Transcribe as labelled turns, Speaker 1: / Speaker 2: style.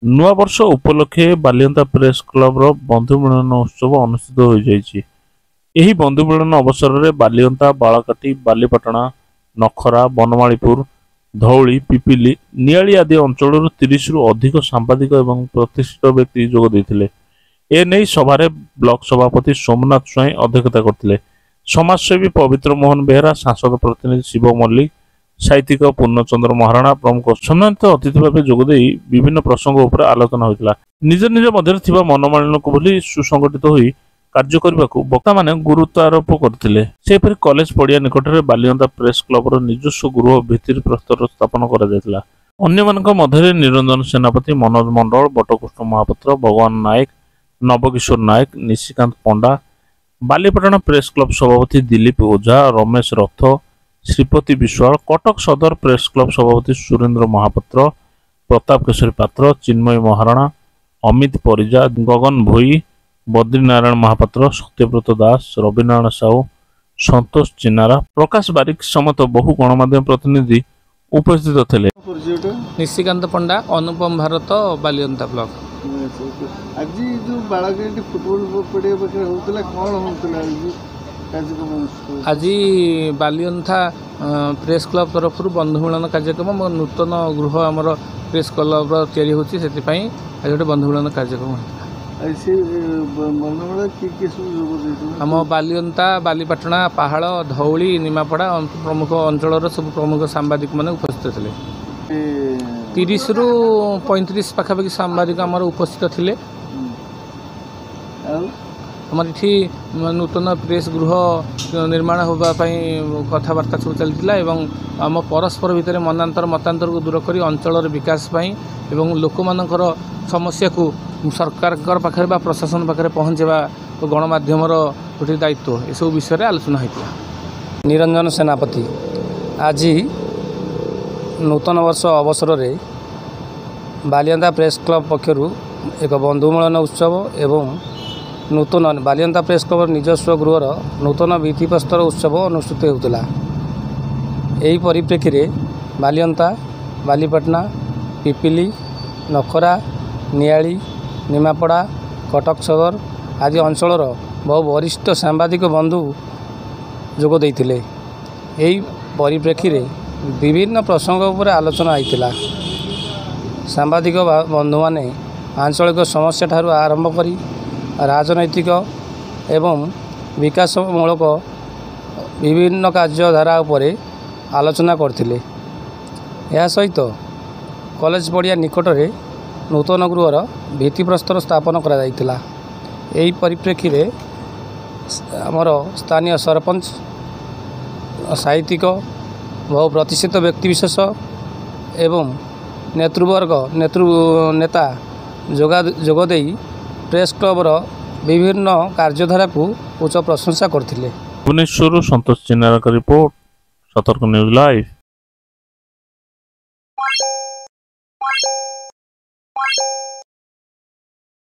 Speaker 1: ନୂଆ ବର୍ଷ ଉପଲକ୍ଷେ ବାଲିଅନ୍ତା ପ୍ରେସ କ୍ଲବର ବନ୍ଧୁ ମିଳନ ଉତ୍ସବ ଅନୁଷ୍ଠିତ ହୋଇଯାଇଛି। ଏହି ବନ୍ଧୁ ମିଳନ ଅବସରରେ ବାଲିଅନ୍ତା, ବାଳକାଟି, ବାଲିପାଟଣା, ନଖରା, ବନମାଳୀପୁର, ଧଉଳି, ପିପିଲି, ନିଆଳି ଆଦି ଅଞ୍ଚଳରୁ 30ରୁ ଅଧିକ ସାମ୍ବାଦିକ ଏବଂ ପ୍ରତିଷ୍ଠିତ ବ୍ୟକ୍ତି ଯୋଗ ଦେଇଥିଲେ। ଏନେଇ ସଭାରେ ବ୍ଲକ ସଭାପତି ସୋମନାଥ ସ୍ୱାଇଁ ଅଧ୍ୟକ୍ଷତା କରିଥିଲେ। ସମାଜସେବୀ ପବିତ୍ର ମୋହନ ବେହେରା, ସାଂସଦ ପ୍ରତିନିଧି ଶିବ ମଲ୍ଲିକ, ସାହିତ୍ୟିକ ପୂର୍ଣ୍ଣଚନ୍ଦ୍ର ମହାରଣା ପ୍ରମୁଖ ସମ୍ମାନିତ ଅତିଥି ଭାବେ ଯୋଗଦେଇ ବିଭିନ୍ନ ପ୍ରସଙ୍ଗ ଉପରେ ଆଲୋଚନା ହୋଇଥିଲା। ନିଜ ନିଜ ମଧ୍ୟରେ ଥିବା ମନୋମାଳିନ୍ୟକୁ ଭୁଲି ସୁସଂଗଠିତ ହୋଇ କାର୍ଯ୍ୟ କରିବାକୁ ବକ୍ତାମାନେ ଗୁରୁତ୍ୱ ଆରୋପ କରିଥିଲେ। ସେହିପରି କଲେଜ ପଡ଼ିଆ ନିକଟରେ ବାଲିଅନ୍ତା ପ୍ରେସ କ୍ଲବର ନିଜସ୍ୱ ଗୃହ ଭିତ୍ତିପ୍ରସ୍ତର ସ୍ଥାପନ କରାଯାଇଥିଲା। ଅନ୍ୟମାନଙ୍କ ମଧ୍ୟରେ ନିରଞ୍ଜନ ସେନାପତି, ମନୋଜ ମଣ୍ଡଳ, ବଟକୃଷ୍ଣ ମହାପାତ୍ର, ଭଗବାନ ନାୟକ, ନବକିଶୋର ନାୟକ, ନିଶିକାନ୍ତ ପଣ୍ଡା, ବାଲିପାଟଣା ପ୍ରେସ କ୍ଲବ ସଭାପତି ଦିଲ୍ଲୀପ ଓଝା, ରମେଶ ରଥ, ଶ୍ରୀପତି ବିଶ୍ୱାଳ, କଟକ ସଦର ପ୍ରେସ କ୍ଲବ ସଭାପତି ସୁରେନ୍ଦ୍ର ମହାପାତ୍ର, ପ୍ରତାପ କେଶରୀ ପାତ୍ର, ଚିନ୍ମୟ ମହାରଣା, ଅମିତ ପରିଜା, ଗଗନ ଭୋଇ, ବଦ୍ରିନାରାୟଣ ମହାପାତ୍ର, ସତ୍ୟବ୍ରତ ଦାସ, ରବିନାରାୟଣ ସାହୁ, ସନ୍ତୋଷ ଚିନାରା, ପ୍ରକାଶ ବାରିକ ସମେତ ବହୁ ଗଣମାଧ୍ୟମ ପ୍ରତିନିଧି ଉପସ୍ଥିତ ଥିଲେ।
Speaker 2: ନିଶିକାନ୍ତ ପଣ୍ଡା, ଅନୁପମ ଭାରତ, ବାଲିଅନ୍ତା ବ୍ଲକ।
Speaker 3: ଆଜି ଯେଉଁ ବାଳକାଟି ଫୁଟବଲ ପଡ଼ିଆ ପାଖରେ ହେଉଥିଲା, କ'ଣ ହେଉଥିଲା
Speaker 2: ଆଜି ବାଲିଅନ୍ତା ପ୍ରେସ୍ କ୍ଲବ ତରଫରୁ ବନ୍ଧୁ ମିଳନ କାର୍ଯ୍ୟକ୍ରମ, ନୂତନ ଗୃହ ଆମର ପ୍ରେସ୍ କ୍ଲବର ତିଆରି ହେଉଛି, ସେଥିପାଇଁ ଆଜି ଗୋଟେ ବନ୍ଧୁ ମିଳନ କାର୍ଯ୍ୟକ୍ରମ ହେଇଥିଲା। ଆମ ବାଲିଅନ୍ତା, ବାଲିପାଟଣା, ପାହାଳ, ଧଉଳି, ନିମାପଡ଼ା ପ୍ରମୁଖ ଅଞ୍ଚଳର ସବୁ ପ୍ରମୁଖ ସାମ୍ବାଦିକମାନେ ଉପସ୍ଥିତ ଥିଲେ। 30ରୁ 35 ପାଖାପାଖି ସାମ୍ବାଦିକ ଆମର ଉପସ୍ଥିତ ଥିଲେ। ଆମର ଏଠି ନୂତନ ପ୍ରେସ୍ ଗୃହ ନିର୍ମାଣ ହେବା ପାଇଁ କଥାବାର୍ତ୍ତା ସବୁ ଚାଲିଥିଲା ଏବଂ ଆମ ପରସ୍ପର ଭିତରେ ମତାନ୍ତରକୁ ଦୂର କରି ଅଞ୍ଚଳର ବିକାଶ ପାଇଁ ଏବଂ ଲୋକମାନଙ୍କର ସମସ୍ୟାକୁ ସରକାରଙ୍କ ପାଖରେ ବା ପ୍ରଶାସନ ପାଖରେ ପହଞ୍ଚାଇବା ଗଣମାଧ୍ୟମର ଗୋଟିଏ ଦାୟିତ୍ୱ, ଏସବୁ ବିଷୟରେ ଆଲୋଚନା ହୋଇଥିଲା।
Speaker 4: ନିରଞ୍ଜନ ସେନାପତି, ଆଜି ନୂତନ ବର୍ଷ ଅବସରରେ ବାଲିଅନ୍ତା ପ୍ରେସ୍ କ୍ଲବ ପକ୍ଷରୁ ଏକ ବନ୍ଧୁ ମିଳନ ଉତ୍ସବ ଏବଂ ନୂତନ ବାଲିଅନ୍ତା ପ୍ରେସ୍ କ୍ଲବର ନିଜସ୍ୱ ଗୃହର ନୂତନ ଭିତ୍ତିପ୍ରସ୍ତର ଉତ୍ସବ ଅନୁଷ୍ଠିତ ହେଉଥିଲା। ଏହି ପରିପ୍ରେକ୍ଷୀରେ ବାଲିଅନ୍ତା, ବାଲିପାଟଣା, ପିପିଲି, ନଖରା, ନିଆଳି, ନିମାପଡ଼ା, କଟକ ସଦର ଆଦି ଅଞ୍ଚଳର ବହୁ ବରିଷ୍ଠ ସାମ୍ବାଦିକ ବନ୍ଧୁ ଯୋଗ ଦେଇଥିଲେ। ଏହି ପରିପ୍ରେକ୍ଷୀରେ ବିଭିନ୍ନ ପ୍ରସଙ୍ଗ ଉପରେ ଆଲୋଚନା ହୋଇଥିଲା। ସାମ୍ବାଦିକ ବନ୍ଧୁମାନେ ଆଞ୍ଚଳିକ ସମସ୍ୟା ଠାରୁ ଆରମ୍ଭ କରି ରାଜନୈତିକ ଏବଂ ବିକାଶମୂଳକ ବିଭିନ୍ନ କାର୍ଯ୍ୟଧାରା ଉପରେ ଆଲୋଚନା କରିଥିଲେ। ଏହା ସହିତ କଲେଜ ପଡ଼ିଆ ନିକଟରେ ନୂତନ ଗୃହର ଭିତ୍ତିପ୍ରସ୍ତର ସ୍ଥାପନ କରାଯାଇଥିଲା। ଏହି ପରିପ୍ରେକ୍ଷୀରେ ଆମର ସ୍ଥାନୀୟ ସରପଞ୍ଚ, ସାହିତ୍ୟିକ, ବହୁ ପ୍ରତିଷ୍ଠିତ ବ୍ୟକ୍ତିବିଶେଷ ଏବଂ ନେତା ଯୋଗ ଦେଇ ପ୍ରେସ୍ କ୍ଲବର ବିଭିନ୍ନ କାର୍ଯ୍ୟଧାରାକୁ ଉଚ୍ଚ ପ୍ରଶଂସା କରିଥିଲେ।
Speaker 1: ଭୁବନେଶ୍ୱରରୁ ସନ୍ତୋଷ ଚିନାରାଙ୍କ ରିପୋର୍ଟ, ସତର୍କ ନ୍ୟୁଜ୍ ଲାଇଭ୍।